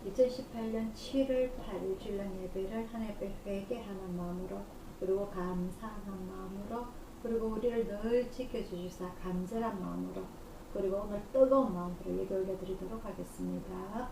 2018년 7월 8일 주일날 예배를 하나님께 회개하는 마음으로, 그리고 감사하는 마음으로, 그리고 우리를 늘 지켜주시사 간절한 마음으로, 그리고 오늘 뜨거운 마음으로 예배 올려드리도록 하겠습니다.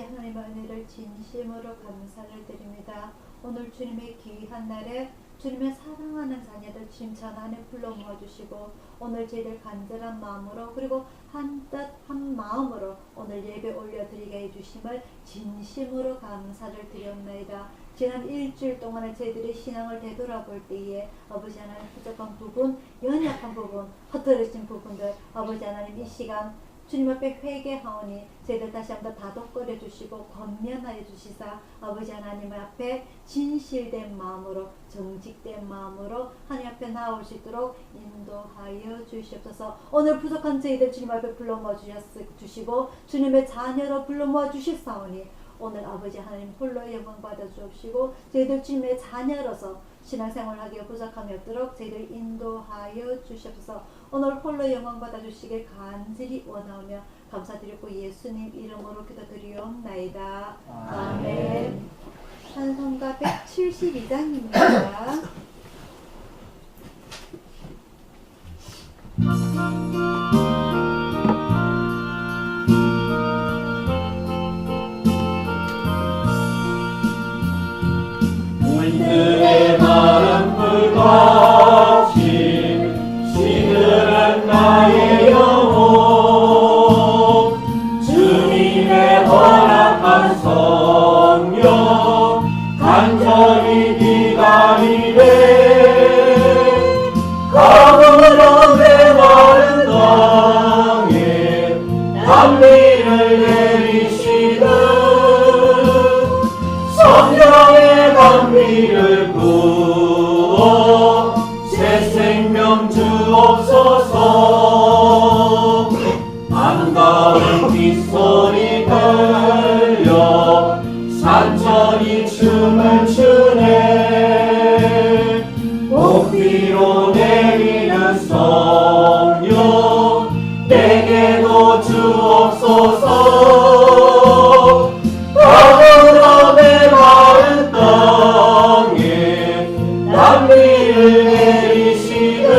하나님의 은혜를 진심으로 감사를 드립니다. 오늘 주님의 귀한 날에 주님의 사랑하는 자녀들 주님 전안에 불러 모아주시고, 오늘 저희들 간절한 마음으로 그리고 한 뜻 한 마음으로 오늘 예배 올려드리게 해주심을 진심으로 감사를 드렸나이다. 지난 일주일 동안에 저희들의 신앙을 되돌아볼 때에 아버지 하나님 부족한 부분, 연약한 부분, 허털어진 부분들 아버지 하나님 이 시간 주님 앞에 회개하오니 저희들 다시 한번 다독거려 주시고 권면하여 주시사 아버지 하나님 앞에 진실된 마음으로 정직된 마음으로 하나님 앞에 나올 수 있도록 인도하여 주시옵소서. 오늘 부족한 저희들 주님 앞에 불러 모아 주시고 주님의 자녀로 불러 모아 주실사오니 오늘 아버지 하나님 홀로 영광 받아 주옵시고 저희들 주님의 자녀로서 신앙생활하기에 부족함이 없도록 저희들 인도하여 주시옵소서. 오늘 홀로 영광 받아 주시길 간절히 원하오며 감사드리고 예수님 이름으로 기도드리옵나이다. 아멘. 찬송가 172장입니다. 물들의 마른 불같이 시들은 나의 영혼, 주님의 허락한 성령 간절히 기다리네. 가물어 내 마른 땅에 단비를 내리시는 성령의 단비를 부어 새 생명 주옵소서. 반가운 빗소리 들려 산천이 춤을 추네. 복비로 내리는 성령 내게도 주옵소서. 가물어 내 마른 땅에 단비를 내리시는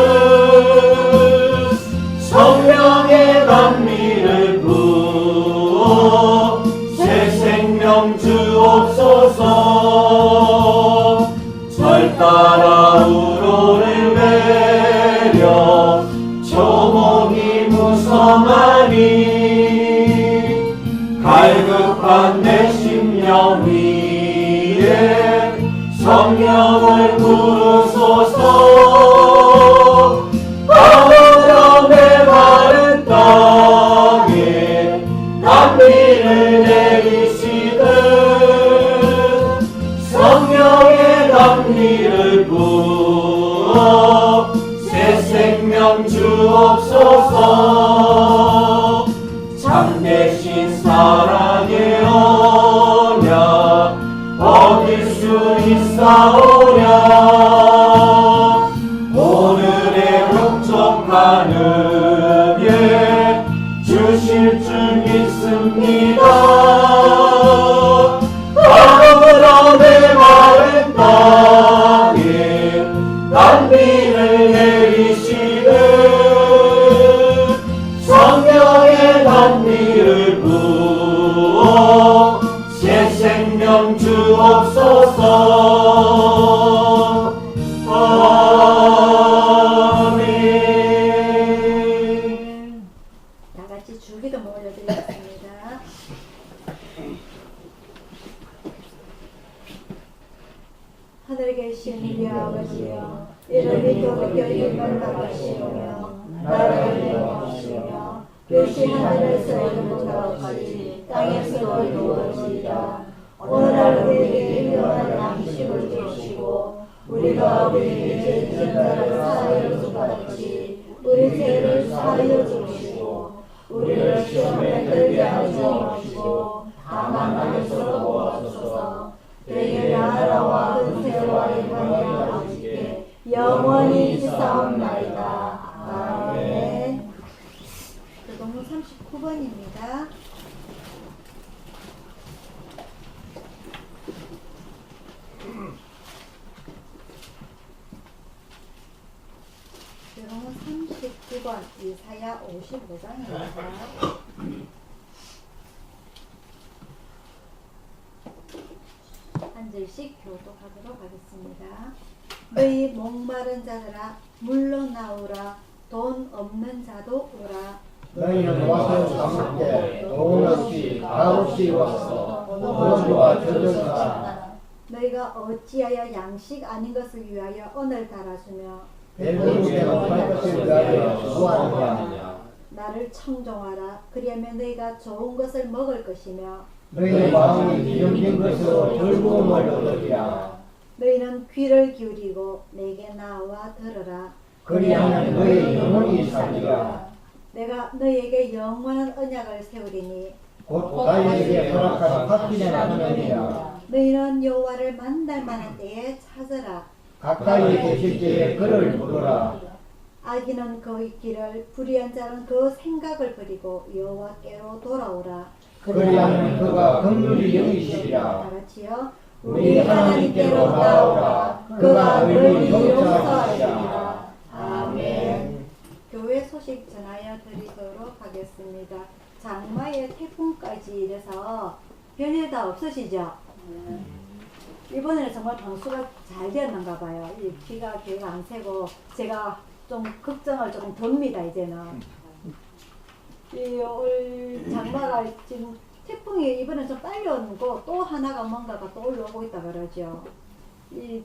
성령의 단비를 부어 새 생명 주옵소서. 절 따라 우로를 내려 조목이 무성하니 갈급한 내 심령 위에 성령을 부르소서. 가물어 내 마른 땅에 단비를 내리시듯 성령의 단비를 부어 새 생명 주옵소서. 참되신 사랑의 언약 얻을 수 있사오랴. 오늘의 흡족한 은혜 주실 줄 믿습니다. 가물어 내 마른 땅에 단비를 내리시듯 성령의 단비를 부어 새 생명 주옵소서. 아멘. 다같이 주기도 올려드리겠습니다. 하늘에 계신 우리 아버지여, 이름이 거룩히 여김을 나라를 영원하시며 뜻이 하늘에서 이루어진 것 같이 땅에서도 이루어지이다. 오늘 하루 우리에게 필요한 양식을 주시고 우리가 우리 죄진 자를 사하여 주같이 우리 죄를 사하여 주시고 우리를 시험에 들게 하지 마시고 다만 나에서 도와주소서. 내게 나라와 권세와 영광이 아버지께 영원히 있사옵나이다. 아멘. 교동문 39번입니다. 교동문 39번 이사야 55장입니다. 한 절씩 교독하도록 하겠습니다. 너희 목마른 자들아 물러나오라. 돈 없는 자도 오라. 너희는 와서 사먹게 돈 없이 밥 없이 와서 돈과 젖을 사 너희가 어찌하여 양식 아닌 것을 위하여 언을 달아주며 배부르게는 할 것을 위하여 구하느냐. 나를 청종하라. 그리하면 너희가 좋은 것을 먹을 것이며 너희 마음이 기름진 것으로 즐거움을 얻으리라. 너희는 귀를 기울이고 내게 나와 들으라. 그리하면 너희 영혼이 살리라. 내가 너희에게 영원한 언약을 세우리니 곧 다윗에게 허락한 파티는 하느니라. 너희는 여호와를 만날 만한 때에 찾으라. 가까이 계실 때에 그를 부르라. 악인은 그의 길을 불의한 자는 그 생각을 버리고 여호와께로 돌아오라. 그리하면 그가 긍휼히 여기시리라. 다 같이요. 우리 하나님께로 나오라. 그가 너희를 용서하시리라. 아멘. 교회 소식 전하여 드리도록 하겠습니다. 장마에 태풍까지 이래서 별일 다 없으시죠? 이번에는 정말 방수가 잘 되었는가 봐요. 이 비가 계속 안 새고 제가 좀 걱정을 조금 듭니다. 이제는 이 올 장마가 지금 태풍이 이번에 좀 빨리 오고 또 하나가 뭔가가 또 올라오고 있다 그러죠. 이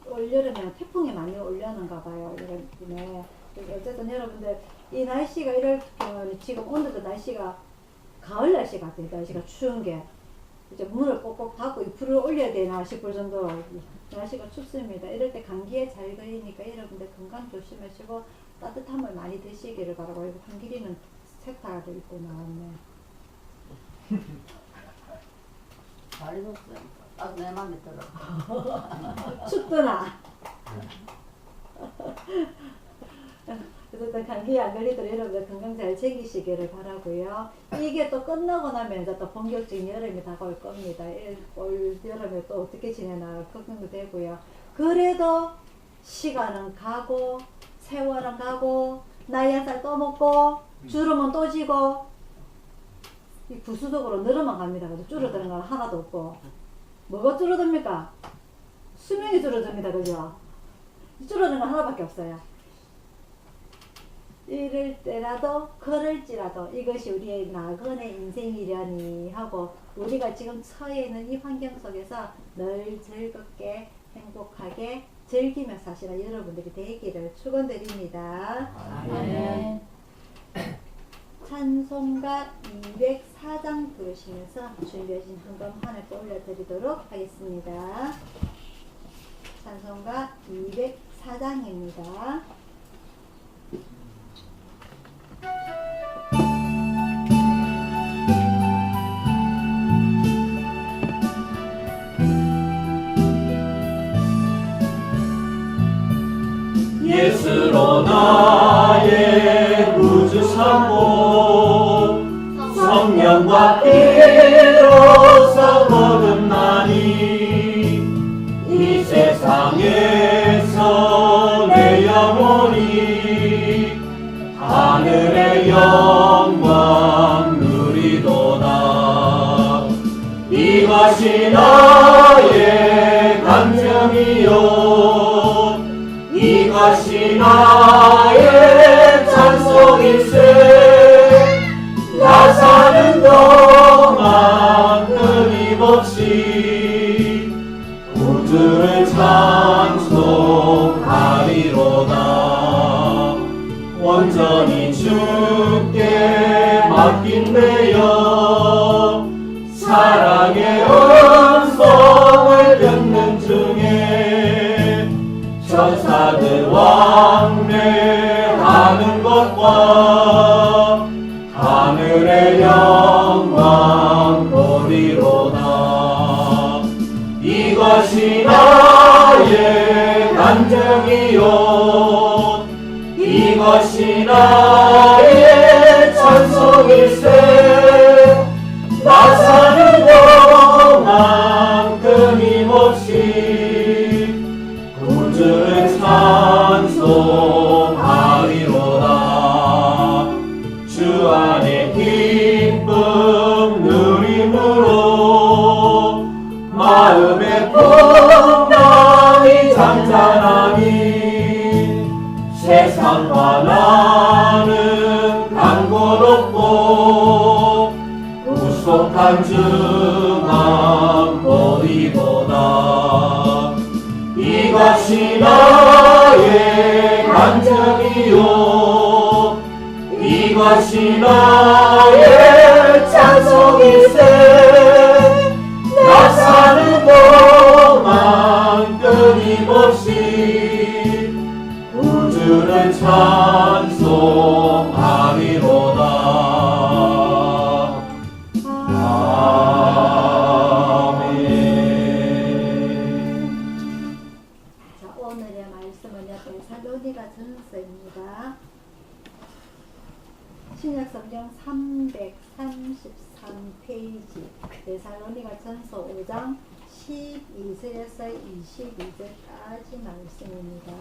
올여름에 태풍이 많이 올려는가 봐요. 이런 어쨌든 여러분들 이 날씨가 이럴 경우는 지금 오늘도 날씨가 가을 날씨 같아요. 날씨가 추운 게 이제 문을 꼭꼭 닫고 이 불을 올려야 되나 싶을 정도로 날씨가 춥습니다. 이럴 때 감기에 잘 걸리니까 여러분들 건강 조심하시고 따뜻한 물 많이 드시기를 바라고. 한길이는 세탁을 입고 나왔네. 잘 입었어요. 딱 내 맘에 들어. 춥더나. 그래서 감기에 안 걸리도록 여러분들 건강 잘 챙기시기를 바라고요. 이게 또 끝나고 나면 이제 또 본격적인 여름이 다가올 겁니다. 올 여름에 또 어떻게 지내나 걱정도 되고요. 그래도 시간은 가고 세월은 가고 나이 한 살 또 먹고 주름은 또 지고 이 부수적으로 늘어만 갑니다. 그래서 줄어드는 건 하나도 없고 뭐가 줄어듭니까? 수명이 줄어듭니다. 그죠? 줄어드는 건 하나밖에 없어요. 이럴 때라도 걸을지라도 이것이 우리의 나그네 인생이려니 하고 우리가 지금 처해 있는 이 환경 속에서 늘 즐겁게 행복하게 즐기며 사시는 여러분들이 되기를 축원드립니다. 아멘. 찬송가 204장 부르시면서 준비하신 헌금 하나 또 올려드리도록 하겠습니다. 찬송가 204장입니다. 예수로 나의 구주 삼고 성령과 피로서 거듭나니 이 세상에서 내 영혼이 하늘의 영광 누리도다. 이것이 나의 간증이요 이것이 나의 찬송일세. 나 사는 동안 끊임없이 구주를 찬송하리로다. 온전히 주께 맡긴 내여 사랑의 음성을 듣는 중에 천사들 왕래하는 것과 하늘의 영광 보리로다. 이것이 나의 간증이요 이것이 나의 찬송일세. 나 사는 동안 끊임없이 구주를 찬송하리로다. 주 안에 기쁨 누림으로 마음의 풍랑이 잔잔하니 세상과 나는 강고롭고 구속한 중한 보리보다. 이것이 나의 간증이요 이것이 나의 찬송일세. 나 사는 동안 끊임없이 구주를 찬송하리로다. 자, 오늘의 말씀은요, 데살로니가 전서입니다. 신약성경 333페이지, 데살로니가 전서 5장 12절에서 22절까지 말씀입니다.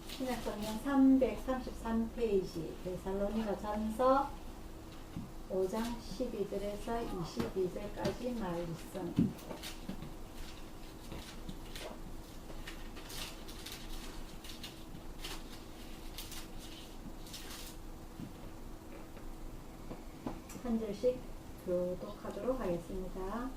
신약성경 333페이지 데살로니가 전서 5장 12절에서 22절까지 말씀. 한 절씩 교독하도록 하겠습니다.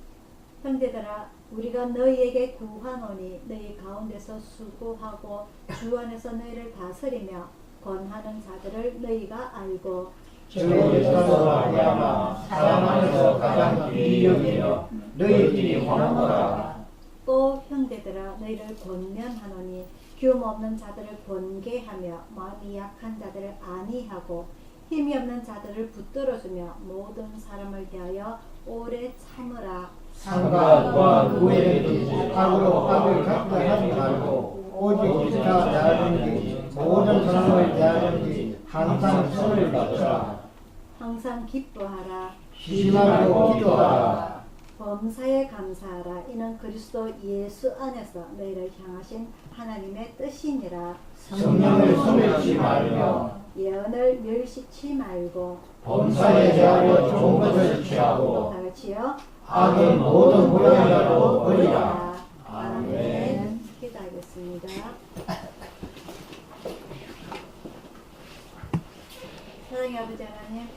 형제들아, 우리가 너희에게 구하노니 너희 가운데서 수고하고 주 안에서 너희를 다스리며 권하는 자들을 너희가 알고 저에게서 말미암아 사람 안에서 가장 귀히 여기며 너희끼리 화목하라. 또 형제들아, 너희를 권면하노니 기움 없는 자들을 권계하며 마음이 약한 자들을 안위하고 힘이 없는 자들을 붙들어주며 모든 사람을 대하여 오래 참으라. 상관과 후회되지 악으로 악을 갚아하지 말고 오직 기타 대하든지 모든 사람을 대하든지 항상 선을 베푸라. 항상 기뻐하라. 쉬지 말고 기도하라. 범사에 감사하라. 이는 그리스도 예수 안에서 너희를 향하신 하나님의 뜻이니라. 성령을 소멸치 말며 예언을 멸시치 말고 범사에 대하여 좋은 것을 또 취하고 다같이요. 악의 모든 모양이라도 버리라. 아멘. 기도하겠습니다. 사랑의 아버지 하나님,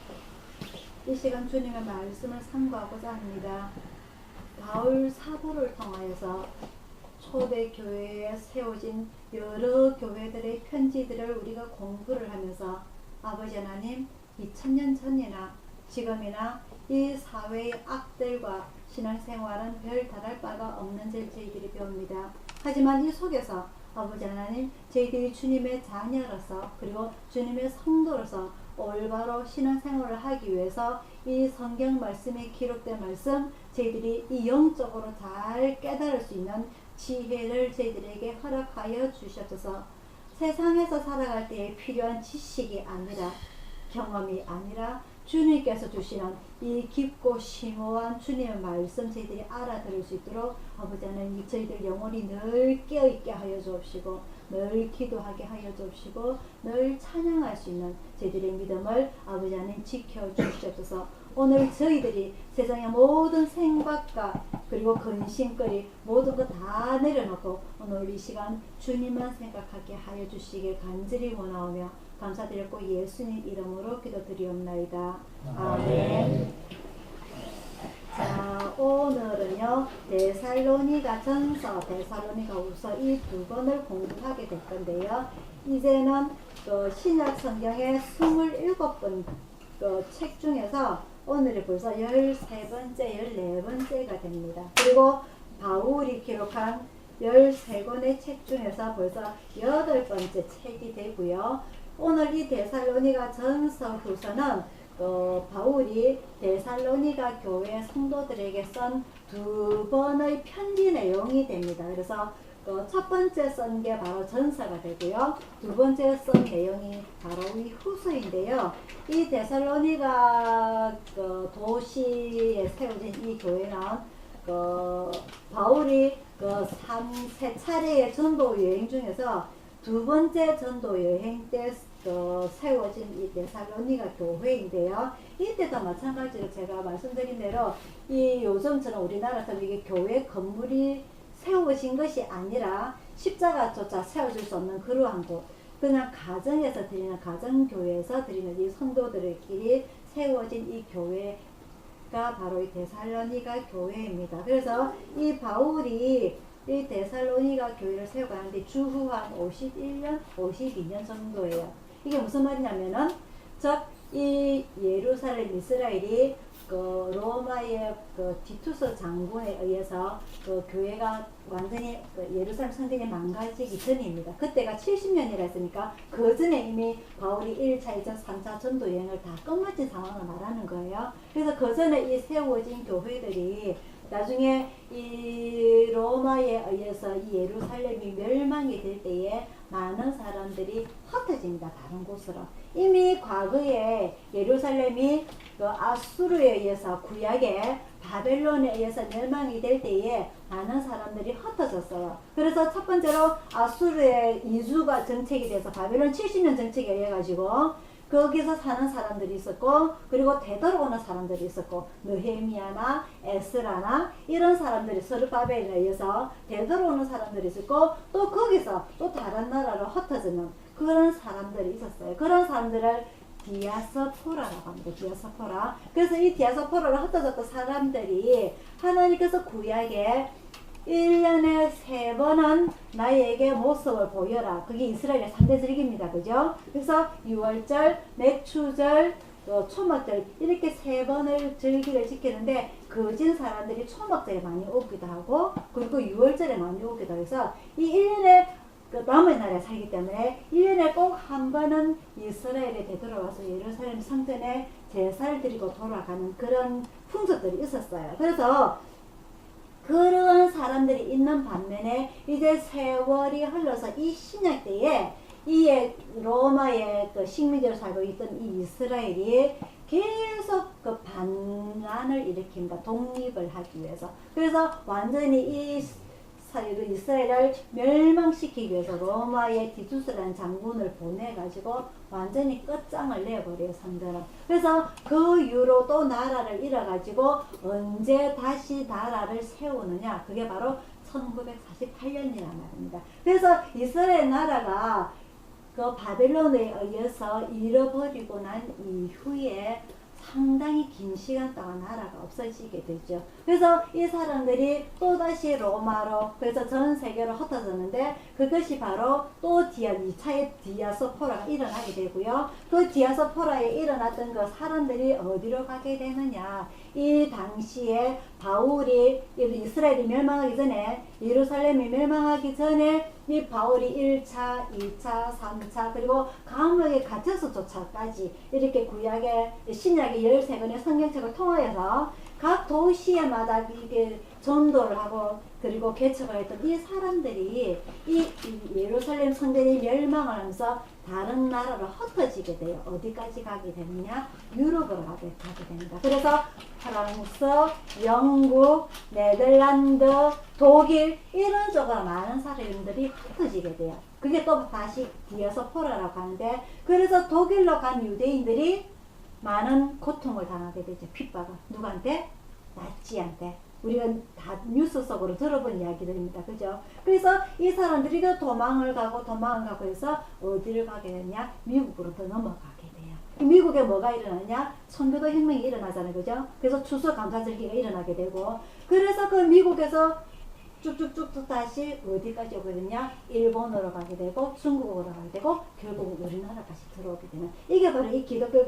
이 시간 주님의 말씀을 상고하고자 합니다. 바울 사도를 통하여서 초대 교회에 세워진 여러 교회들의 편지들을 우리가 공부를 하면서 아버지 하나님, 2000년 전이나 지금이나 이 사회의 악들과 신앙생활은 별 다를 바가 없는 줄 저희들이 배웁니다. 하지만 이 속에서 아버지 하나님, 저희들이 주님의 자녀로서 그리고 주님의 성도로서 올바로 신앙생활을 하기 위해서 이 성경 말씀에 기록된 말씀 저희들이 이 영적으로 잘 깨달을 수 있는 지혜를 저희들에게 허락하여 주시옵소서. 세상에서 살아갈 때에 필요한 지식이 아니라 경험이 아니라 주님께서 주시는 이 깊고 심오한 주님의 말씀 저희들이 알아들을 수 있도록 아버지 하나님 저희들 영혼이 늘 깨어있게 하여 주옵시고 늘 기도하게 하여 주옵시고 늘 찬양할 수 있는 저희들의 믿음을 아버지 하나님 지켜주시옵소서. 오늘 저희들이 세상의 모든 생각과 그리고 근심거리 모든 것 다 내려놓고 오늘 이 시간 주님만 생각하게 하여 주시길 간절히 원하오며 감사드렸고 예수님 이름으로 기도드리옵나이다. 아멘. 자, 오늘은요 데살로니가 전서, 데살로니가 후서 이 두 권을 공부하게 될 건데요. 이제는 그 신약 성경의 27권 그 책 중에서 오늘이 벌써 13번째, 14번째가 됩니다. 그리고 바울이 기록한 13권의 책 중에서 벌써 8번째 책이 되고요. 오늘 이 데살로니가 전서 후서는 바울이 데살로니가 교회 성도들에게 쓴 2번의 편지 내용이 됩니다. 그래서 첫 번째 쓴 게 바로 전서가 되고요. 두 번째 쓴 내용이 바로 이 후서인데요. 이 데살로니가 도시에 세워진 이 교회는 바울이 세 차례의 전도 여행 중에서 두 번째 전도 여행 때 세워진 이 데살로니가 교회인데요. 이때도 마찬가지로 제가 말씀드린 대로 이 요즘처럼 우리나라처럼 이게 교회 건물이 세워진 것이 아니라 십자가조차 세워질 수 없는 그러한 곳, 그냥 가정에서 드리는 가정교회에서 드리는 이 성도들끼리 세워진 이 교회가 바로 이 데살로니가 교회입니다. 그래서 이 바울이 이 데살로니가 교회를 세워가는데 주후 한 51년, 52년 정도예요. 이게 무슨 말이냐면은 즉 이 예루살렘 이스라엘이 로마의 디투스 장군에 의해서 교회가 완전히 예루살렘 성전이 망가지기 전입니다. 그때가 70년이라 했으니까 그 전에 이미 바울이 1차, 2차, 3차 전도 여행을 다 끝마친 상황을 말하는 거예요. 그래서 그 전에 이 세워진 교회들이 나중에 이 로마에 의해서 이 예루살렘이 멸망이 될 때에 많은 사람들이 흩어집니다. 다른 곳으로. 이미 과거에 예루살렘이 아수르에 의해서 구약에 바벨론에 의해서 멸망이 될 때에 많은 사람들이 흩어졌어요. 그래서 첫 번째로 아수르의 이주가 정책이 돼서 바벨론 70년 정책에 의해 가지고 거기서 사는 사람들이 있었고, 그리고 되돌아오는 사람들이 있었고, 느헤미야나 에스라나 이런 사람들이 스룹바벨에 의해서 되돌아오는 사람들이 있었고, 또 거기서 또 다른 나라로 흩어지는 그런 사람들이 있었어요. 그런 사람들을 디아스포라라고 합니다. 디아스포라. 그래서 이 디아스포라로 흩어졌던 사람들이 하나님께서 구약에 1년에 3번은 나에게 모습을 보여라. 그게 이스라엘의 3대 절기입니다. 그죠? 그래서 6월절, 맥추절, 초막절 이렇게 3번을 절기를 지키는데 거진 사람들이 초막절에 많이 오기도 하고 그리고 6월절에 많이 오기도 해서 이 1년에 남의 나라에 살기 때문에 1년에 꼭 한 번은 이스라엘에 되돌아와서 예루살렘 성전에 제사를 드리고 돌아가는 그런 풍습들이 있었어요. 그래서 그러한 사람들이 있는 반면에 이제 세월이 흘러서 이 신약 때에 이 로마의 식민지로 살고 있던 이 이스라엘이 계속 반란을 일으킵니다. 독립을 하기 위해서. 그래서 완전히 이 이스라엘을 멸망시키기 위해서 로마의 디투스라는 장군을 보내가지고 완전히 끝장을 내버려요, 상대는. 그래서 그 이후로 또 나라를 잃어가지고 언제 다시 나라를 세우느냐, 그게 바로 1948년이란 말입니다. 그래서 이스라엘 나라가 그 바벨론에 의해서 잃어버리고 난 이후에 상당히 긴 시간 동안 나라가 없어지게 되죠. 그래서 이 사람들이 또다시 로마로, 그래서 전 세계로 흩어졌는데 그것이 바로 또 2차의 디아스포라가 일어나게 되고요. 그 디아스포라에 일어났던 그 사람들이 어디로 가게 되느냐. 이 당시에 바울이 이스라엘이 멸망하기 전에, 예루살렘이 멸망하기 전에 이 바울이 1차, 2차, 3차 그리고 감옥에 갇혀서조차까지 이렇게 구약의 신약의 13권의 성경책을 통하여서 각 도시에마다 이게 전도를 하고 그리고 개척을 했던 이 사람들이 이 예루살렘 성전이 멸망을 하면서 다른 나라로 흩어지게 돼요. 어디까지 가게 되느냐? 유럽으로 가게 됩니다. 그래서 프랑스, 영국, 네덜란드, 독일 이런 쪽으로 많은 사람들이 흩어지게 돼요. 그게 또 다시 디아스포라라고 하는데, 그래서 독일로 간 유대인들이 많은 고통을 당하게 되죠. 핍박을. 누구한테? 나치한테. 우리가 다 뉴스 속으로 들어본 이야기들입니다. 그죠? 그래서 이 사람들이 도망을 가고 해서 어디를 가게 되냐? 미국으로 더 넘어가게 돼요. 미국에 뭐가 일어나냐? 청교도 혁명이 일어나잖아요. 그죠? 그래서 추수감사절기가 일어나게 되고, 그래서 그 미국에서 쭉쭉쭉쭉 다시 어디까지 오게 되냐? 일본으로 가게 되고 중국으로 가게 되고 결국 우리나라까지 들어오게 되는 이게 바로 이 기독교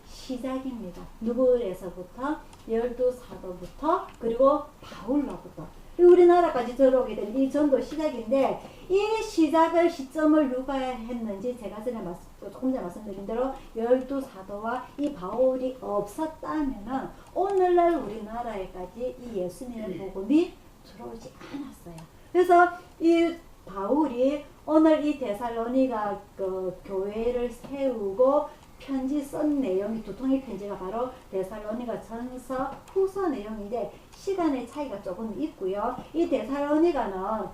시작입니다. 누구에서부터? 열두 사도부터 그리고 바울로부터 우리나라까지 들어오게 된 이 전도 시작인데 이 시작을 시점을 누가 했는지 제가 조금 전에 말씀드린 대로 열두 사도와 이 바울이 없었다면은 오늘날 우리나라에까지 이 예수님의 복음이 들어오지 않았어요. 그래서 이 바울이 오늘 이 데살로니가 그 교회를 세우고 편지 쓴 내용이 두 통의 편지가 바로 데살로니가 전서 후서 내용인데 시간의 차이가 조금 있고요. 이 데살로니가는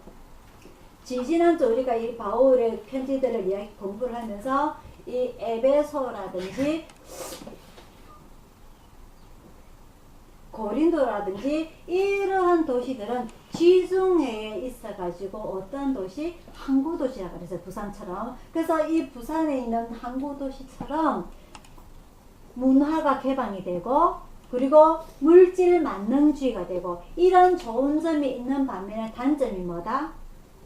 지지난주 우리가 이 바울의 편지들을 공부를 하면서 이 에베소라든지 고린도라든지 이러한 도시들은 지중해에 있어가지고 어떤 도시? 항구도시라고 그래서 부산처럼. 그래서 이 부산에 있는 항구도시처럼 문화가 개방이 되고 그리고 물질 만능주의가 되고 이런 좋은 점이 있는 반면에 단점이 뭐다?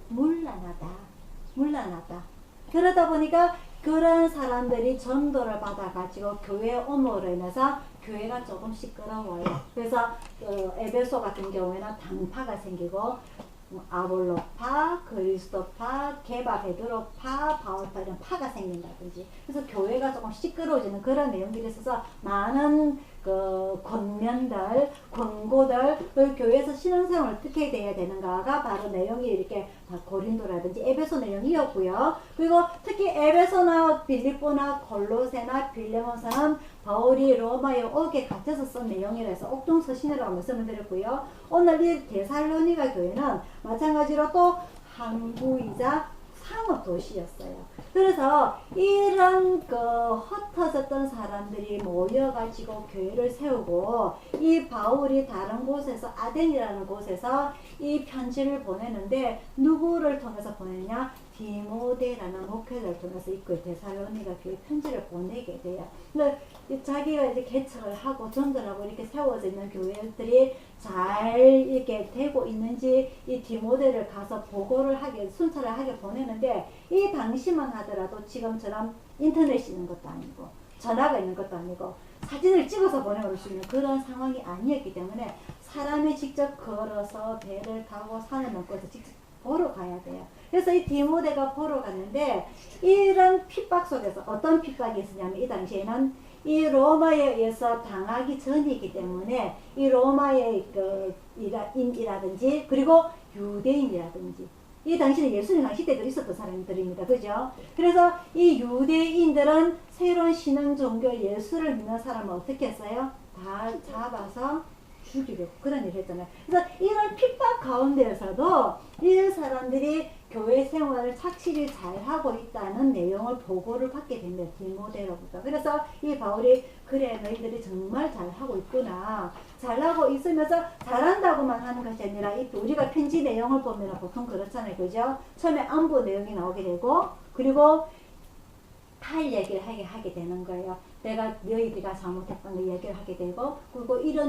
문란하다. 문란하다. 그러다 보니까 그런 사람들이 전도를 받아가지고 교회에 옴으로 인해서 교회가 조금 시끄러워요. 그래서 에베소 같은 경우에는 당파가 생기고 아볼로파, 그리스도파, 게바 베드로파, 바울파 이런 파가 생긴다든지 그래서 교회가 조금 시끄러워지는 그런 내용들이 있어서 많은 그 권면들, 권고들 그 교회에서 신앙생활을 어떻게 돼야 되는가가 바로 내용이 이렇게 고린도라든지 에베소 내용이었고요. 그리고 특히 에베소나 빌립보나 골로새나 빌레몬서는 바울이 로마에 오게 갇혀서 쓴 내용이라서 옥중서신이라고 말씀을 드렸고요. 오늘 이 데살로니가 교회는 마찬가지로 또 항구이자 상업 도시였어요. 그래서 이런 그 흩어졌던 사람들이 모여가지고 교회를 세우고 이 바울이 다른 곳에서 아덴이라는 곳에서 이 편지를 보내는데 누구를 통해서 보내냐? 디모데라는 목회자를 통해서 이 데살로니가 교회 편지를 보내게 돼요. 근데 자기가 이제 개척을 하고 전도하고 이렇게 세워져 있는 교회들이 잘 이렇게 되고 있는지 이 디모데를 가서 보고를 하게 순찰을 보내는데 이 당시만 하더라도 지금처럼 인터넷이 있는 것도 아니고 전화가 있는 것도 아니고 사진을 찍어서 보내올 수 있는 그런 상황이 아니었기 때문에 사람이 직접 걸어서 배를 타고 산을 넘고서 직접 보러 가야 돼요. 그래서 이 디모데가 보러 갔는데 이런 핍박 속에서 어떤 핍박이 있었냐면 이 당시에는 이 로마에 의해서 당하기 전이기 때문에 이 로마의 그 인이라든지 그리고 유대인이라든지 이 당시는 예수님 당시 때도 있었던 사람들입니다. 그죠? 그래서 이 유대인들은 새로운 신앙 종교 예수를 믿는 사람을 어떻게 했어요? 다 잡아서 죽이고 그런 일을 했잖아요. 그래서 이런 핍박 가운데에서도 이 사람들이 교회 생활을 착실히 잘 하고 있다는 내용을 보고를 받게 됩니다. 디모데로부터. 그래서 이 바울이 그래 너희들이 정말 잘 하고 있구나. 잘하고 있으면서 잘한다고만 하는 것이 아니라 우리가 편지 내용을 보면 보통 그렇잖아요. 그죠? 처음에 안부 내용이 나오게 되고 그리고 탈 얘기를 하게 되는 거예요. 내가 너희들가 잘못했던 거 얘기를 하게 되고 그리고 이런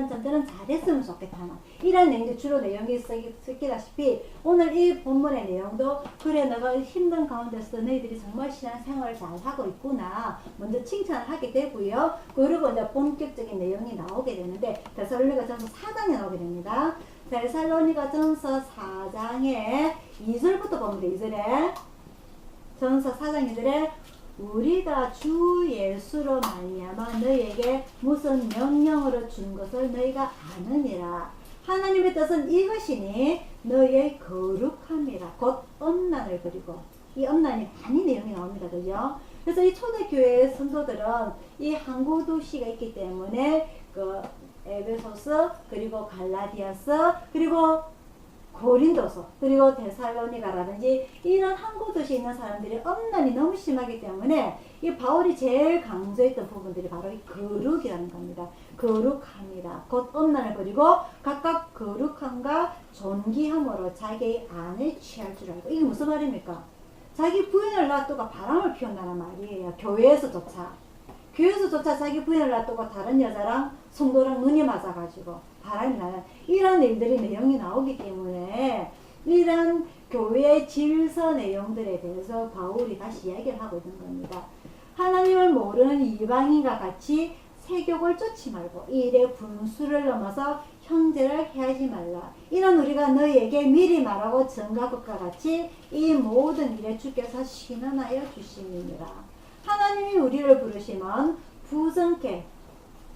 점들은 잘했으면 좋겠다는 이런 내용들 주로 내용이 쓰기다시피 오늘 이 본문의 내용도 그래 너가 힘든 가운데서 너희들이 정말 신앙생활을 잘하고 있구나 먼저 칭찬을 하게 되고요. 그리고 이제 본격적인 내용이 나오게 되는데 데살로니가 전서 4장에 나오게 됩니다. 데살로니가 전서 4장에 2절부터 보면 돼. 2절에 전서 4장 2절에 우리가 주 예수로 말미암아 너희에게 무슨 명령으로 준 것을 너희가 아느니라. 하나님의 뜻은 이것이니 너희의 거룩함이라. 곧 엄난을 그리고 이 엄난이 많이 내용이 나옵니다. 그죠? 그래서 이 초대교회의 성도들은 이 항구도시가 있기 때문에 그 에베소서 그리고 갈라디아서 그리고 고린도서 그리고 데살로니가라든지 이런 항구도시에 있는 사람들이 엄난이 너무 심하기 때문에 이 바울이 제일 강조했던 부분들이 바로 이 거룩이라는 겁니다. 거룩함이라. 곧 엄난을 버리고 각각 거룩함과 존귀함으로 자기의 안을 취할 줄 알고. 이게 무슨 말입니까? 자기 부인을 놔두고 바람을 피운다는 말이에요. 교회에서조차. 교회에서조차 자기 부인을 놔두고 다른 여자랑 성도랑 눈이 맞아가지고 바람이 나는 이런 일들이 내용이 나오기 때문에 이런 교회의 질서 내용들에 대해서 바울이 다시 이야기를 하고 있는 겁니다. 하나님을 모르는 이방인과 같이 세욕을 쫓지 말고 일의 분수를 넘어서 형제를 해하지 말라. 이런 우리가 너희에게 미리 말하고 전가 것과 같이 이 모든 일에 주께서 신원하여 주심이니라. 하나님이 우리를 부르시면 부정케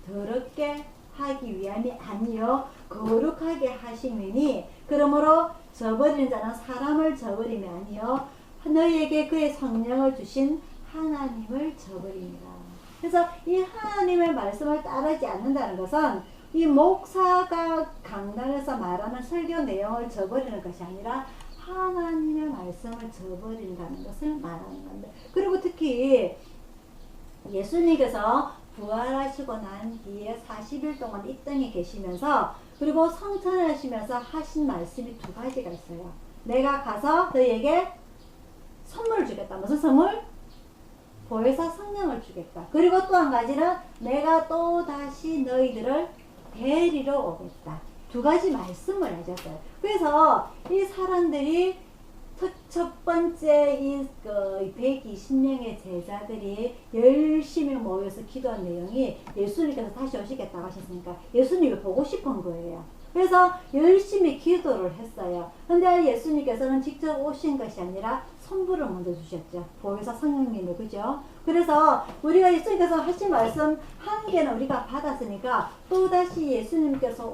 더럽게 하기 위함이 아니요 거룩하게 하심이니 그러므로 저버리는 자는 사람을 저버림이 아니요 너희에게 그의 성령을 주신 하나님을 저버립니다. 그래서 이 하나님의 말씀을 따르지 않는다는 것은 이 목사가 강단에서 말하는 설교 내용을 저버리는 것이 아니라 하나님의 말씀을 저버린다는 것을 말하는 겁니다. 그리고 특히 예수님께서 부활하시고 난 뒤에 40일 동안 이 땅에 계시면서 그리고 성천하시면서 하신 말씀이 두 가지가 있어요. 내가 가서 너희에게 선물을 주겠다. 무슨 선물? 보혜사 성령을 주겠다. 그리고 또 한 가지는 내가 또 다시 너희들을 데리러 오겠다. 두 가지 말씀을 하셨어요. 그래서 이 사람들이 첫 번째 이 120명의 제자들이 열심히 모여서 기도한 내용이 예수님께서 다시 오시겠다고 하셨으니까 예수님을 보고 싶은 거예요. 그래서 열심히 기도를 했어요. 근데 예수님께서는 직접 오신 것이 아니라 선물을 먼저 주셨죠. 보혜사 성령님을, 그죠? 그래서 우리가 예수님께서 하신 말씀 한 개는 우리가 받았으니까 또다시 예수님께서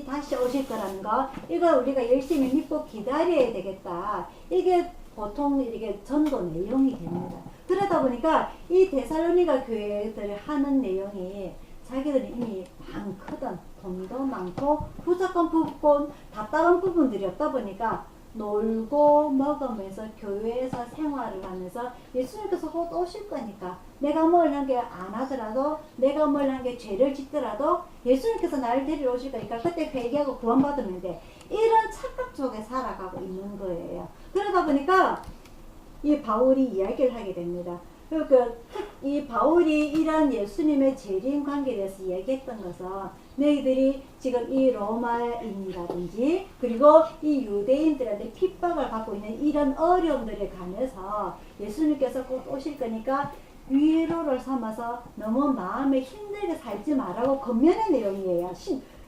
다시 오실 거라는 거, 이거 우리가 열심히 믿고 기다려야 되겠다. 이게 보통 이게 전도 내용이 됩니다. 그러다 보니까 이 데살로니가 교회들이 하는 내용이 자기들이 이미 많거든. 돈도 많고 부족한 부분, 답답한 부분들이 없다 보니까 놀고 먹으면서 교회에서 생활을 하면서 예수님께서 곧 오실 거니까 내가 뭘 한 게 안 하더라도 내가 뭘 한 게 죄를 짓더라도 예수님께서 나를 데리러 오실 거니까 그때 회개하고 구원받으면 돼. 이런 착각 속에 살아가고 있는 거예요. 그러다 보니까 이 바울이 이야기를 하게 됩니다. 그러니까 이 바울이 이런 예수님의 재림 관계에 대해서 얘기했던 것은 너희들이 지금 이 로마인이라든지 그리고 이 유대인들한테 핍박을 받고 있는 이런 어려움들에 관해서 예수님께서 꼭 오실 거니까 위로를 삼아서 너무 마음에 힘들게 살지 말라고 권면의 내용이에요.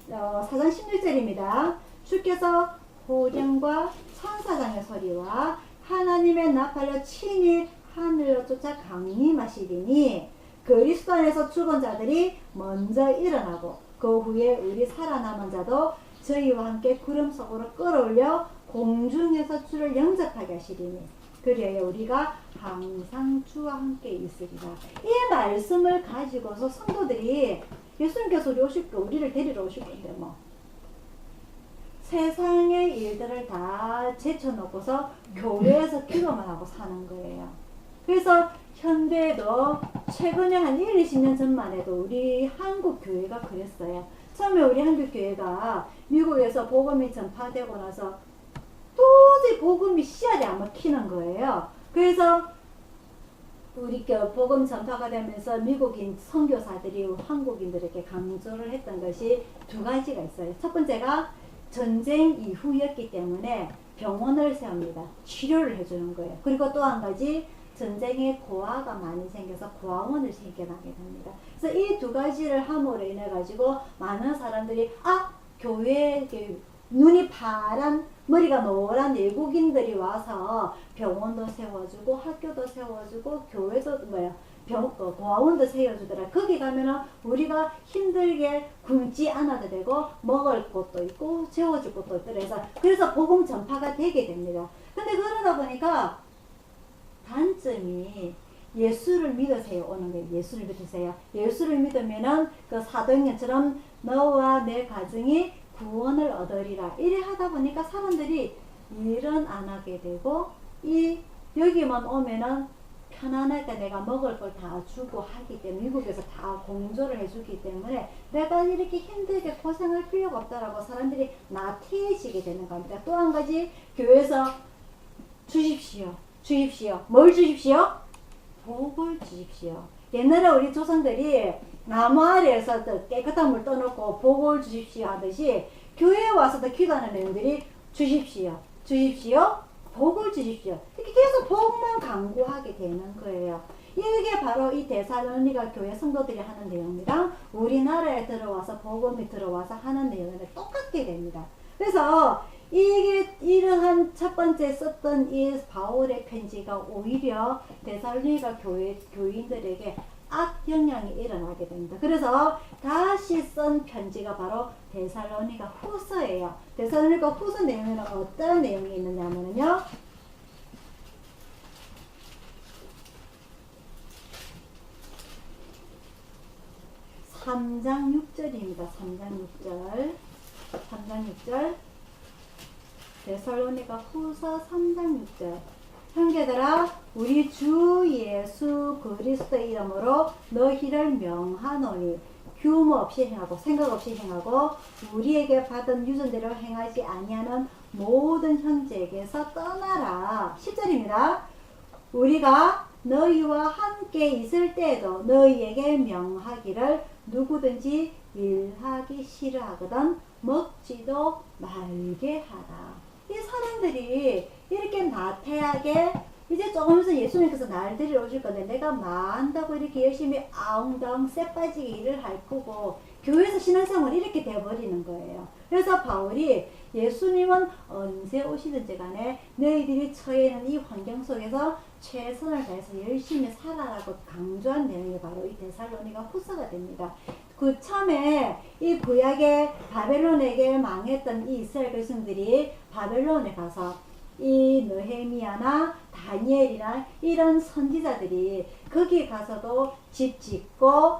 4장 16절입니다. 주께서 호령과 천사장의 소리와 하나님의 나팔로 친히 하늘로 쫓아 강림하시리니 그리스도 안에서 죽은 자들이 먼저 일어나고 그 후에 우리 살아남은 자도 저희와 함께 구름 속으로 끌어올려 공중에서 주를 영접하게 하시리니 그리하여 우리가 항상 주와 함께 있으리라. 이 말씀을 가지고서 성도들이 예수님께서 우리를 데리러 오실 건데 뭐 세상의 일들을 다 제쳐놓고서 교회에서 기도만 하고 사는 거예요. 그래서 현대에도 최근에 한 1, 20년 전만 해도 우리 한국 교회가 그랬어요. 처음에 우리 한국 교회가 미국에서 복음이 전파되고 나서 도저히 복음이 씨알이 안 먹히는 거예요. 그래서 우리 복음 전파가 되면서 미국인 선교사들이 한국인들에게 강조를 했던 것이 두 가지가 있어요. 첫 번째가 전쟁 이후였기 때문에 병원을 세웁니다. 치료를 해주는 거예요. 그리고 또 한 가지 전쟁에 고아가 많이 생겨서 고아원을 생겨나게 됩니다. 그래서 이 두 가지를 함으로 인해 가지고 많은 사람들이 교회에 눈이 파란 머리가 노란 외국인들이 와서 병원도 세워주고 학교도 세워주고 교회도 고아원도 세워주더라. 거기 가면은 우리가 힘들게 굶지 않아도 되고 먹을 곳도 있고 재워줄 곳도 있더라. 그래서 복음 전파가 되게 됩니다. 근데 그러다 보니까 단점이 예수를 믿으세요 오는 거예요. 예수를 믿으세요. 예수를 믿으면은 그 사도행전처럼 너와 내 가정이 구원을 얻으리라. 이래 하다 보니까 사람들이 일은 안 하게 되고 여기만 오면은 편안하게 내가 먹을 걸 다 주고 하기 때문에 미국에서 다 공조를 해주기 때문에 내가 이렇게 힘들게 고생할 필요가 없다라고 사람들이 나태해지게 되는 겁니다. 또 한 가지 교회에서 주십시오. 뭘 주십시오? 복을 주십시오. 옛날에 우리 조상들이 나무 아래에서 깨끗한 물 떠놓고 복을 주십시오 하듯이 교회에 와서도 기도하는 내용들이 주십시오, 주십시오, 복을 주십시오. 이렇게 계속 복만 강구하게 되는 거예요. 이게 바로 이 데살로니가 교회 성도들이 하는 내용이랑 우리나라에 들어와서 복음이 들어와서 하는 내용이 똑같게 됩니다. 그래서 이게 이러한 첫 번째 썼던 이 바울의 편지가 오히려 데살로니가 교인들에게 악영향이 일어나게 됩니다. 그래서 다시 쓴 편지가 바로 데살로니가 후서예요. 데살로니가 후서 내용에는 어떤 내용이 있느냐면요. 3장 6절입니다. 3장 6절. 3장 6절. 데살로니가 후서 3장 6절. 형제들아 우리 주 예수 그리스도의 이름으로 너희를 명하노니 규모 없이 행하고 생각 없이 행하고 우리에게 받은 유전대로 행하지 아니하는 모든 형제에게서 떠나라. 10절입니다. 우리가 너희와 함께 있을 때에도 너희에게 명하기를 누구든지 일하기 싫어하거든 먹지도 말게 하라. 이 사람들이 이렇게 나태하게 이제 조금 있으면 예수님께서 날 데리러 오실 건데 내가 마한다고 이렇게 열심히 아웅다웅 쎄빠지게 일을 할 거고 교회에서 신앙생활이 이렇게 돼버리는 거예요. 그래서 바울이 예수님은 언제 오시든지 간에 너희들이 처해 있는 이 환경 속에서 최선을 다해서 열심히 살아라고 강조한 내용이 바로 이 데살로니가 후서가 됩니다. 그 처음에 이 구약의 바벨론에게 망했던 이 이스라엘 백성들이 바벨론에 가서 이 느헤미야나 다니엘이나 이런 선지자들이 거기 가서도 집 짓고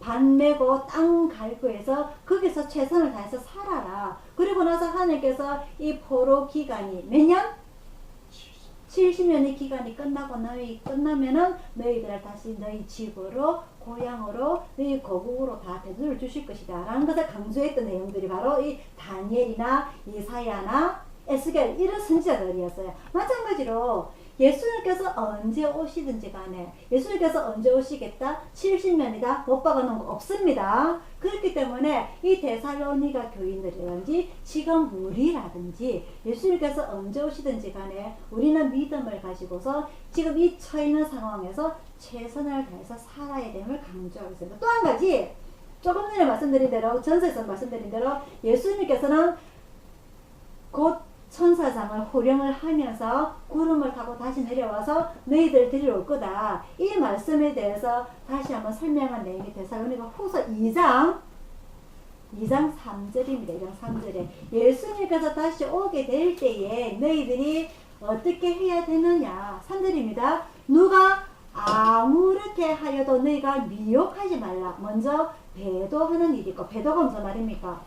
밭 메고 땅 갈고 해서 거기서 최선을 다해서 살아라. 그리고 나서 하나님께서 이 포로 기간이 몇 년? 70년의 기간이 끝나면은 너희들을 다시 너희 집으로 고향으로 너희 거국으로 다 되돌려 주실 것이다 라는 것을 강조했던 내용들이 바로 이 다니엘이나 이사야나 에스겔 이런 선지자들이었어요. 마찬가지로 예수님께서 언제 오시든지 간에 예수님께서 언제 오시겠다? 70년이다? 못 박아놓은 거 없습니다. 그렇기 때문에 이 데살로니가 교인들이라든지 지금 우리라든지 예수님께서 언제 오시든지 간에 우리는 믿음을 가지고서 지금 이 처있는 상황에서 최선을 다해서 살아야 됨을 강조하고 있습니다. 또 한 가지 조금 전에 말씀드린 대로 전서에서 말씀드린 대로 예수님께서는 곧 천사장을 호령을 하면서 구름을 타고 다시 내려와서 너희들 데리러 올 거다. 이 말씀에 대해서 다시 한번 설명한 내용이 데살로니가 후서 2장 3절입니다. 2장 3절에 예수님께서 다시 오게 될 때에 너희들이 어떻게 해야 되느냐. 3절입니다. 누가 아무렇게 하여도 너희가 미혹하지 말라. 먼저 배도하는 일이 있고 배도가 무슨 말입니까?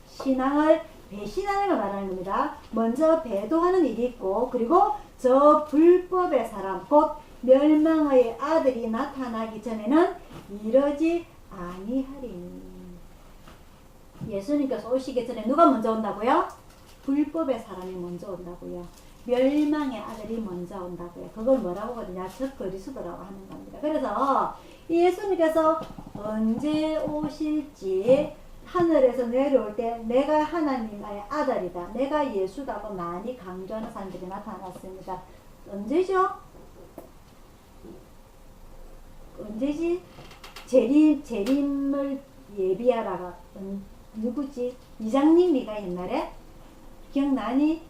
신앙을 배신하는 걸 말하는 겁니다. 먼저 배도하는 일이 있고 그리고 저 불법의 사람 곧 멸망의 아들이 나타나기 전에는 이러지 아니하리니. 예수님께서 오시기 전에 누가 먼저 온다고요? 불법의 사람이 먼저 온다고요. 멸망의 아들이 먼저 온다고요. 그걸 뭐라고 하거든요? 적 그리스도라고 하는 겁니다. 그래서 예수님께서 언제 오실지 하늘에서 내려올 때 내가 하나님의 아들이다. 내가 예수다고 많이 강조하는 사람들이 나타났습니다. 언제죠? 언제지? 재림을 예비하라가 누구지? 이장님이가 옛날에? 기억나니?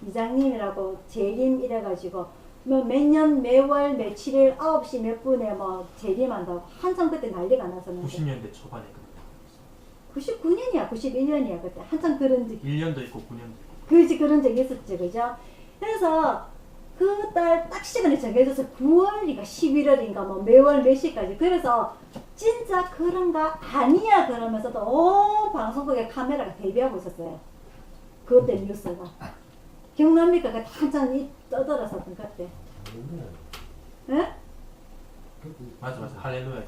이장님이라고 재림 이래가지고 뭐 몇년 매월 며칠일 9시 몇 분에 뭐 재림한다고 한참 그때 난리가 났었는데 90년대 초반에 99년이야 91년이야 그때 한참 그런 적 1년도 있고 9년도 있고 그렇지 그런 적이 있었지 그죠? 그래서 그 달 딱 시간이 정해져서 9월인가 11월인가 뭐 매월 몇 시까지 그래서 진짜 그런가 아니야 그러면서도 온 방송국에 카메라가 대비하고 있었어요. 그때 뉴스가 기억납니까? 그때 한참 떠들었었던 그때. 응? 맞아 할렐루야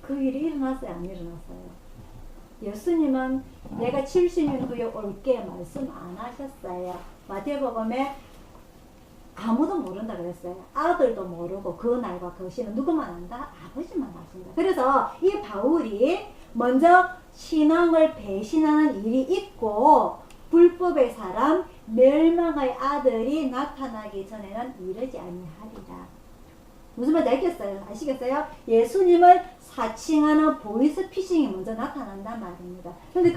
그 일이 일어났어요? 안 일어났어요? 예수님은 내가 70년 후에 올게 말씀 안 하셨어요. 마태복음에 아무도 모른다 그랬어요. 아들도 모르고 그 날과 그 시는 누구만 안다? 아버지만 아신다. 그래서 이 바울이 먼저 신앙을 배신하는 일이 있고 불법의 사람 멸망의 아들이 나타나기 전에는 이르지 아니하리라. 무슨 말인지 알겠어요? 아시겠어요? 예수님을 사칭하는 보이스피싱이 먼저 나타난단 말입니다. 근데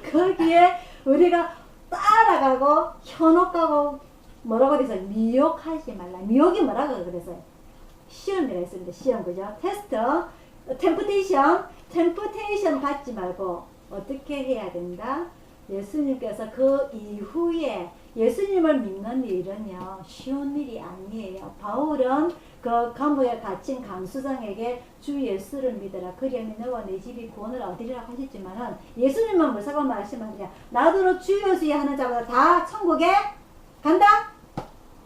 거기에 우리가 따라가고 현혹하고 뭐라고 돼서 미혹하지 말라. 미혹이 뭐라고 그랬어요? 시험이라 했습니다. 시험, 그죠? 테스트, 템프테이션 받지 말고 어떻게 해야 된다? 예수님께서 그 이후에 예수님을 믿는 일은요 쉬운 일이 아니에요. 바울은 그 감옥에 갇힌 감수장에게 주 예수를 믿어라. 그리하면 너와 내 집이 구원을 얻으리라 하셨지만은 예수님은 뭐라고 말씀하느냐? 나더러 주 예수야 하는 자보다 다 천국에 간다?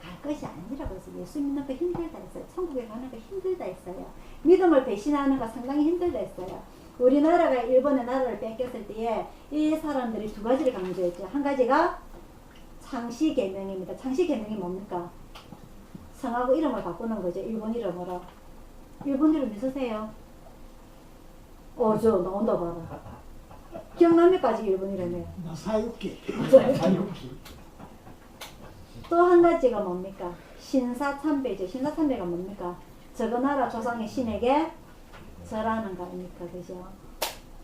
갈 것이 아니라고 해서 예수 믿는 거 힘들다 했어요. 천국에 가는 거 힘들다 했어요. 믿음을 배신하는 거 상당히 힘들다 했어요. 우리나라가 일본의 나라를 뺏겼을 때에 이 사람들이 두 가지를 강조했죠. 한 가지가 창시계명입니다. 창시계명이 뭡니까? 성하고 이름을 바꾸는 거죠. 일본 이름으로. 일본 이름 있으세요? 저 나온다 봐라. 기억납니까? 아직 일본 이름이? 사육기. 또 한 가지가 뭡니까? 신사참배죠. 신사참배가 뭡니까? 저거 나라 조상의 신에게 절하는 거 아닙니까? 그죠?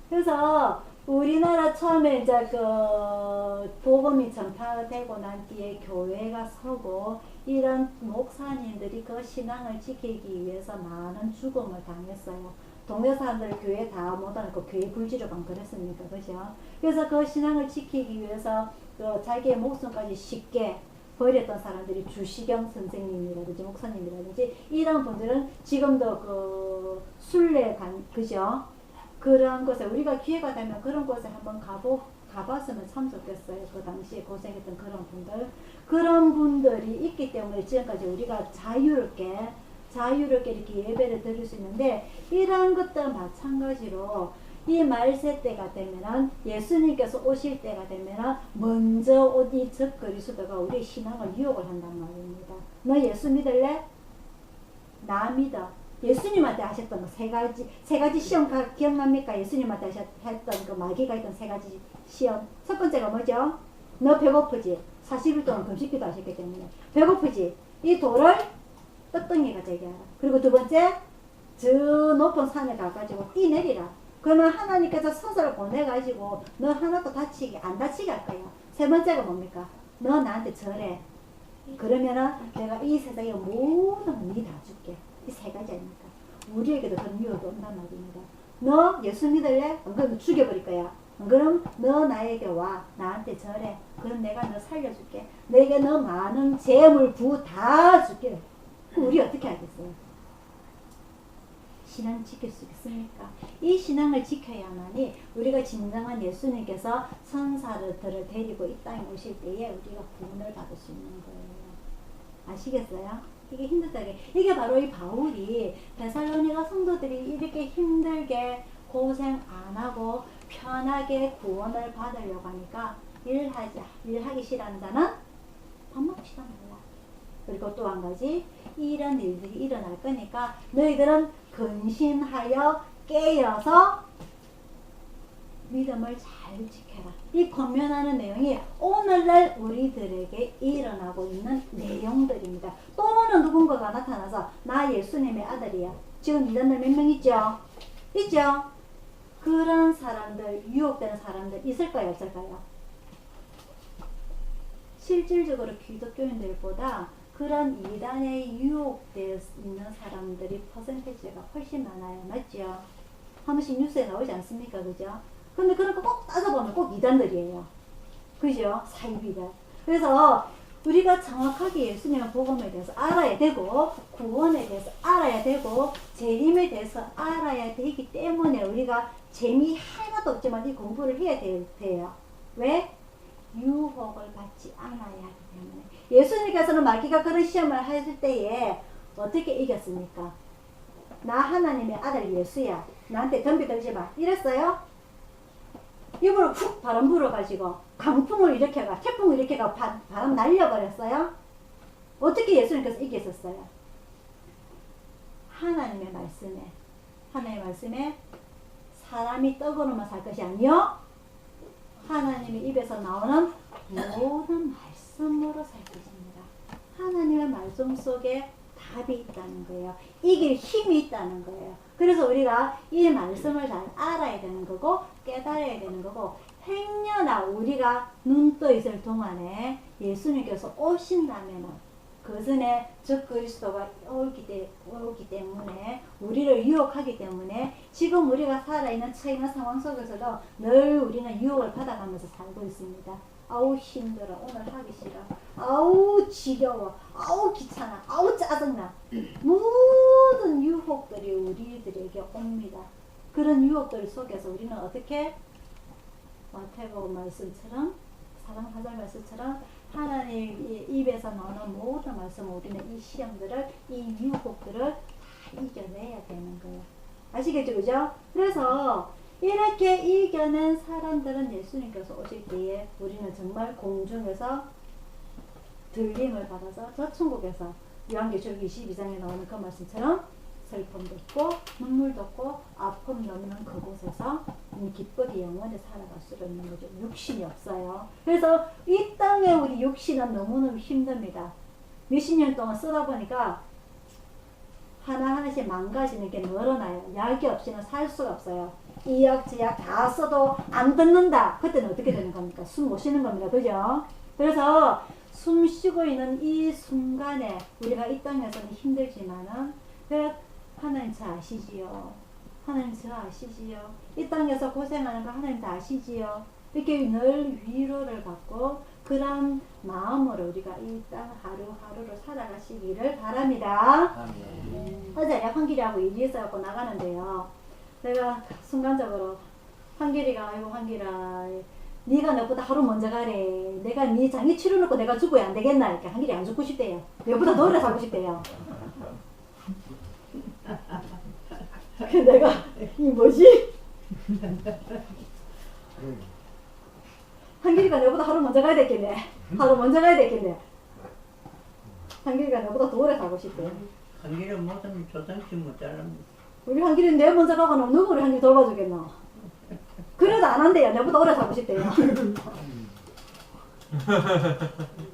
그래서 우리나라 처음에 이제 그 복음이 전파되고 난 뒤에 교회가 서고 이런 목사님들이 그 신앙을 지키기 위해서 많은 죽음을 당했어요. 동네 사람들 교회 다 못하니까 교회 불지르고 안 그랬습니까? 그죠? 그래서 그 신앙을 지키기 위해서 그 자기의 목숨까지 쉽게 버렸던 사람들이 주시경 선생님이라든지 목사님이라든지 이런 분들은 지금도 그 순례 그죠? 그런 곳에 우리가 기회가 되면 그런 곳에 한번 가봤으면 참 좋겠어요. 그 당시에 고생했던 그런 분들이 있기 때문에 지금까지 우리가 자유롭게 이렇게 예배를 드릴 수 있는데 이런 것들 마찬가지로 이 말세 때가 되면은 예수님께서 오실 때가 되면은 먼저 이 적그리스도가 우리의 신앙을 유혹을 한단 말입니다. 너 예수 믿을래? 나 믿어. 예수님한테 하셨던 거 세 가지 시험 기억납니까? 예수님한테 했던 그 마귀가 있던 세 가지 시험. 첫 번째가 뭐죠? 너 배고프지? 40일 동안 금식기도 하셨기 때문에 배고프지? 이 돌을 떡덩이가 되게 하라. 그리고 두 번째, 저 높은 산에 가가지고 뛰내리라. 그러면 하나님께서 선사를 보내가지고 너 하나도 안 다치게 할 거야. 세 번째가 뭡니까? 너 나한테 절해. 그러면은 내가 이 세상의 모든 걸 다 줄게. 이 세 가지 아닙니까? 우리에게도 그런 유혹이 온단 말입니다. 너 예수 믿을래? 안 그러면 죽여버릴 거야. 안 그럼 너 나에게 와. 나한테 절해. 그럼 내가 너 살려줄게. 내게 너 많은 재물 부 다 줄게. 우리 어떻게 하겠어요? 신앙 지킬 수 있습니까? 이 신앙을 지켜야만이 우리가 진정한 예수님께서 선사들을 데리고 이 땅에 오실 때에 우리가 구원을 받을 수 있는 거예요. 아시겠어요? 이게 힘들다게. 이게 바로 이 바울이 데살로니가 성도들이 이렇게 힘들게 고생 안 하고 편하게 구원을 받으려고 하니까 일하기 싫어하는 자는 밥 먹지도 말라. 그리고 또 한 가지, 이런 일들이 일어날 거니까 너희들은 근신하여 깨어서 믿음을 잘 지켜라. 이 권면하는 내용이 오늘날 우리들에게 일어나고 있는 내용들입니다. 또는 누군가가 나타나서 나 예수님의 아들이야. 지금 이단들 몇 명 있죠? 있죠? 그런 사람들, 유혹되는 사람들 있을까요? 없을까요? 실질적으로 기독교인들보다 그런 이단에 유혹되어 있는 사람들이 퍼센테이지가 훨씬 많아요. 맞죠? 한 번씩 뉴스에 나오지 않습니까? 그죠? 근데 그런 거 꼭 따져보면 꼭 이단들이에요. 그죠? 사이비들. 그래서 우리가 정확하게 예수님의 복음에 대해서 알아야 되고 구원에 대해서 알아야 되고 재림에 대해서 알아야 되기 때문에 우리가 재미 하나도 없지만 이 공부를 해야 돼요. 왜? 유혹을 받지 않아야 하기 때문에. 예수님께서는 마귀가 그런 시험을 하실 때에 어떻게 이겼습니까? 나 하나님의 아들 예수야. 나한테 덤비들지 마. 이랬어요? 입으로 훅 바람 불어가지고 강풍을 일으켜가 태풍을 일으켜가 바람 날려버렸어요. 어떻게 예수님께서 이겼었어요? 하나님의 말씀에 사람이 떡으로만 살 것이 아니요 하나님의 입에서 나오는 모든 말씀으로 살 것입니다. 하나님의 말씀 속에 답이 있다는 거예요. 이길 힘이 있다는 거예요. 그래서 우리가 이 말씀을 잘 알아야 되는 거고 깨달아야 되는 거고 행여나 우리가 눈 떠 있을 동안에 예수님께서 오신다면 그 전에 적그리스도가 오기 때문에 우리를 유혹하기 때문에 지금 우리가 살아있는 처한 상황 속에서도 늘 우리는 유혹을 받아가면서 살고 있습니다. 아우 힘들어, 오늘 하기 싫어, 아우 지겨워, 아우 귀찮아, 아우 짜증나. 모든 유혹들이 우리들에게 옵니다. 그런 유혹들 속에서 우리는 어떻게 마태복음 말씀처럼 사랑하자 말씀처럼 하나님의 입에서 나오는 모든 말씀을 우리는 이 시험들을 이 유혹들을 다 이겨내야 되는 거예요. 아시겠죠? 그죠? 그래서 이렇게 이겨낸 사람들은 예수님께서 오실 때에 우리는 정말 공중에서 들림을 받아서 저 천국에서 요한계시록 22장에 나오는 그 말씀처럼 슬픔도 없고 눈물도 없고 아픔 없는 그곳에서 기쁘게 영원히 살아갈 수 있는 거죠. 육신이 없어요. 그래서 이 땅에 우리 육신은 너무너무 힘듭니다. 몇십 년 동안 쓰다 보니까 하나하나씩 망가지는 게 늘어나요. 약이 없이는 살 수가 없어요. 이 약, 저 약 다 써도 안 듣는다. 그때는 어떻게 되는 겁니까? 숨 못 쉬는 겁니다. 그죠? 그래서 숨 쉬고 있는 이 순간에 우리가 이 땅에서는 힘들지만은 하나님 저 아시지요. 하나님 저 아시지요. 이 땅에서 고생하는 거 하나님 다 아시지요. 이렇게 늘 위로를 받고 그런 마음으로 우리가 이 땅 하루하루를 살아가시기를 바랍니다. 어제 황길이하고 일이 있어갖고 나가는데요. 내가 순간적으로 황길이가 아이고 황길아 네가 너보다 하루 먼저 가래. 내가 네 장기 치료놓고 내가 죽어야 안 되겠나. 이렇게 황길이 안 죽고 싶대요. 너보다 더 오래 살고 싶대요. 내가 이 뭐지? 한길이가 너보다 하루 먼저 가야 되겠네. 하루 먼저 가야 되겠네. 한길이가 너보다 더 오래 살고 싶대. 한길은 무슨 조상식 못 자랍니다. 우리 한길이 내 먼저 가거나 누구 우리 한길이 돌봐주겠노? 그래도 안 한대요. 너보다 오래 살고 싶대요.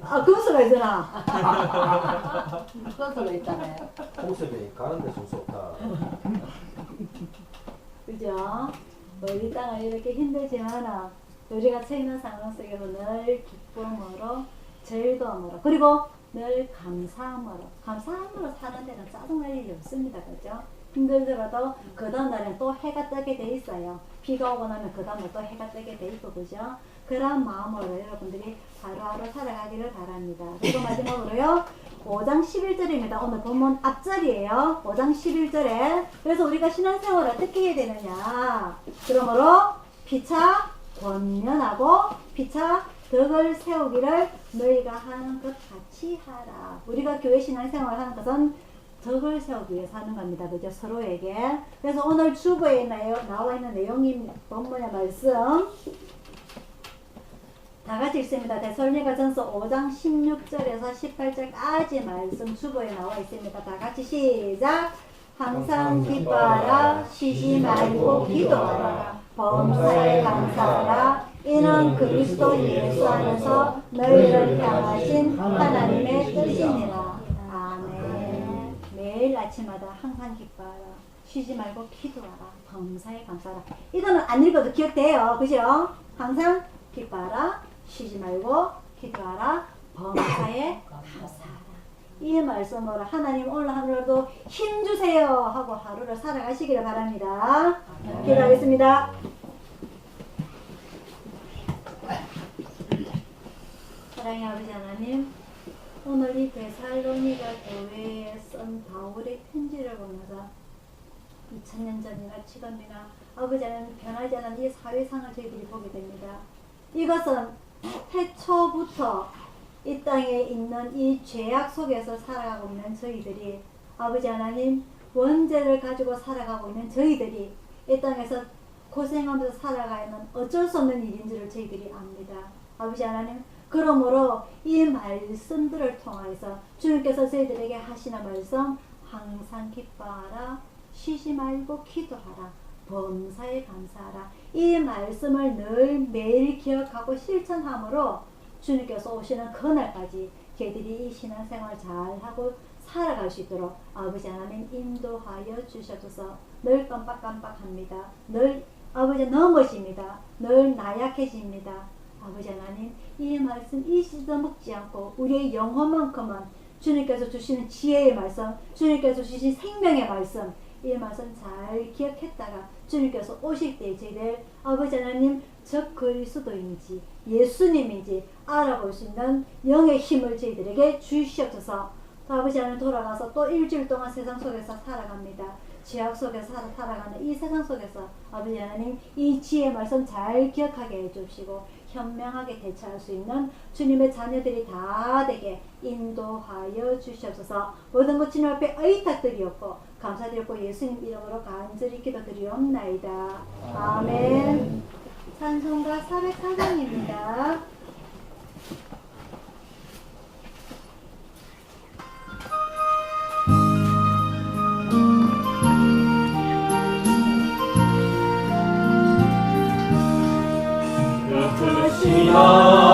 아, 금수가 있잖아. 그런 소리 있잖아요. 홍석이 가는데 좀 쏟다. 그죠? 우리 땅은 이렇게 힘들지만 우리가 처한 상황 속에서 늘 기쁨으로 즐거움으로 그리고 늘 감사함으로 사는 데는 짜증날 일이 없습니다. 그죠? 힘들더라도 그 다음 날엔 또 해가 뜨게 돼 있어요. 비가 오고 나면 그 다음에 또 해가 뜨게 돼 있고 그죠? 그런 마음으로 여러분들이 하루하루 살아가기를 바랍니다. 그리고 마지막으로요. 5장 11절입니다. 오늘 본문 앞절이에요. 5장 11절에 그래서 우리가 신앙생활을 어떻게 해야 되느냐. 그러므로 피차 권면하고 피차 덕을 세우기를 너희가 하는 것 같이 하라. 우리가 교회 신앙생활을 하는 것은 덕을 세우기 위해서 하는 겁니다. 그죠? 서로에게. 그래서 오늘 주보에 나와 있는 내용이 본문의 말씀 다 같이 읽습니다. 데살로니가전서 5장 16절에서 18절까지 말씀 주보에 나와 있습니다. 다 같이 시작. 항상 기뻐하라. 쉬지 말고 기도하라. 범사에 감사하라. 이는 그리스도 예수 안에서 너희를 향하신 하나님의 뜻이니라. 아멘. 매일 아침마다 항상 기뻐하라. 쉬지 말고 기도하라. 범사에 감사하라. 이거는 안 읽어도 기억돼요. 그죠? 항상 기뻐하라. 쉬지 말고 기도하라. 범사에 감사하라. 이 말씀으로 하나님 오늘 하루도 힘주세요 하고 하루를 살아가시기를 바랍니다. 기도하겠습니다. 사랑의 아버지 하나님, 오늘 이 데살로니가 교회에 쓴 바울의 편지를 보면서 2000년 전이나 지금이나 아버지 하나님 변하지 않은 이 사회상을 저희들이 보게 됩니다. 이것은 태초부터 이 땅에 있는 이 죄악 속에서 살아가고 있는 저희들이 아버지 하나님 원죄를 가지고 살아가고 있는 저희들이 이 땅에서 고생하면서 살아가는 어쩔 수 없는 일인지를 저희들이 압니다. 아버지 하나님, 그러므로 이 말씀들을 통해서 주님께서 저희들에게 하시는 말씀, 항상 기뻐하라, 쉬지 말고 기도하라, 범사에 감사하라, 이 말씀을 늘 매일 기억하고 실천함으로 주님께서 오시는 그날까지 저희들이 이 신앙생활 잘하고 살아갈 수 있도록 아버지 하나님 인도하여 주셔서 늘 깜빡깜빡합니다. 늘 아버지 넘어집니다. 늘 나약해집니다. 아버지 하나님, 이 말씀 잊어 먹지 않고 우리의 영혼만큼은 주님께서 주시는 지혜의 말씀, 주님께서 주신 생명의 말씀, 이 말씀 잘 기억했다가 주님께서 오실 때 저희들 아버지 하나님 적 그리스도인지 예수님인지 알아볼 수 있는 영의 힘을 저희들에게 주시옵소서. 또 아버지 하나님 돌아가서 또 일주일 동안 세상 속에서 살아갑니다. 죄악 속에서 살아가는 이 세상 속에서 아버지 하나님 이 지혜의 말씀 잘 기억하게 해주시고 현명하게 대처할 수 있는 주님의 자녀들이 다 되게 인도하여 주시옵소서. 모든 것 주님 앞에 의탁드리옵고 감사드렸고 예수님 이름으로 간절히 기도드리옵나이다. 아멘. 찬송가 404장입니다.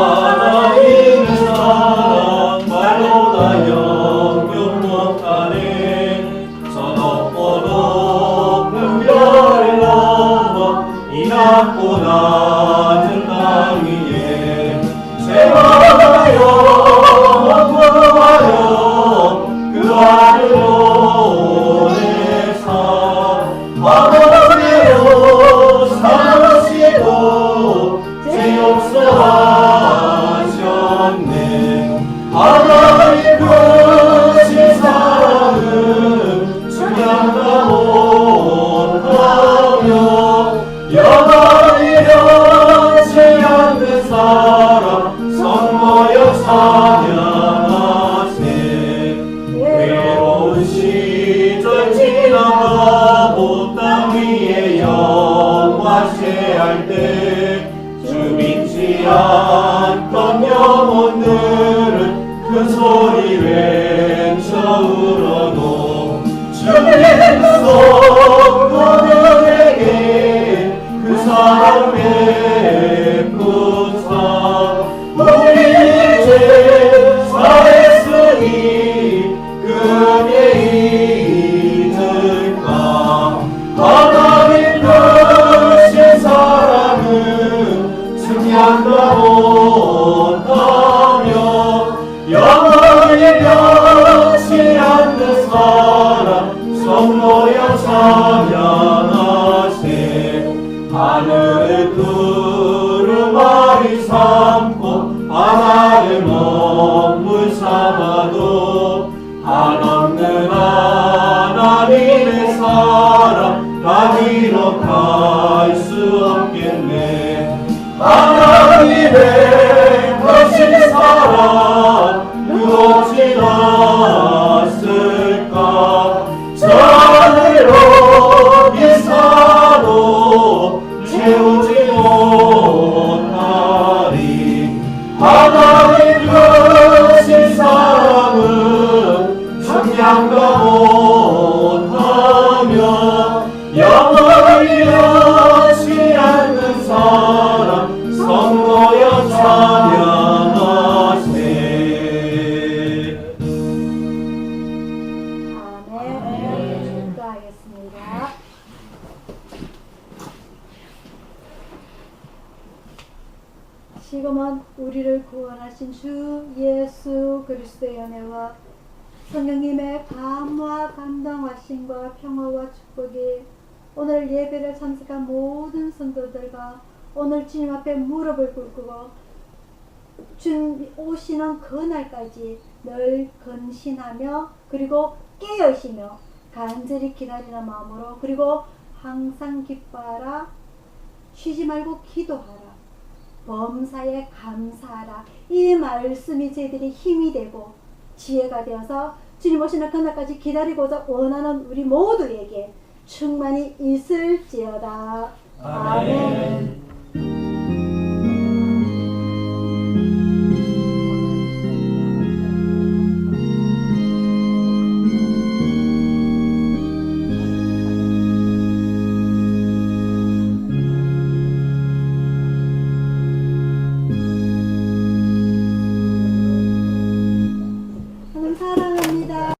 하나님의 사랑 말로 다 연결 못하네. 저 높고 높은 별을 넘어 이 낮고 낮은 땅 위에 제발하여 구하여 그 안으로 내사 아버지여 사시고 제 용서하셨네. 하나님 크신 사랑은 주량다 못하며 영원히 변치 않는 사랑 성모여 찬양하세. 외로운 시절 지나가고 땅 위에 영화 쇠할 때 믿지 않던 영혼들은 큰 소리 외쳐 울어도 주님 성도들에게 그 사랑 베푸사. 우리 죄 사했으니 그게 잊을까. 하나님 크신 사랑은 증량다 못하며 영원히 변치 않는 사랑 성모여 찬양하세. 하늘을 두루마리 삼고 바다를 먹물 삼아도 한없는 하나님의 사랑 다 기록할 수 없겠네. 하나님의 거친 사랑 무엇이 낫을까. 저 하늘로 미사도 채우지 못하리. 하나님 거친 사랑은 청량도 못하며 영원히 변치 않는 사랑 성모여 찬양하세. 아멘. 축도하겠습니다. 지금은 우리를 구원하신 주 예수 그리스도의 은혜와 성령님의 감화 감동하심과 평화와 축복이 오늘 예배를 참석한 모든 성도들과 오늘 주님 앞에 무릎을 꿇고 주님 오시는 그날까지 늘 근신하며 그리고 깨어시며 간절히 기다리는 마음으로 그리고 항상 기뻐하라, 쉬지 말고 기도하라, 범사에 감사하라, 이 말씀이 저희들이 힘이 되고 지혜가 되어서 주님 오시는 그날까지 기다리고자 원하는 우리 모두에게 충만히 있을지어다. 아멘.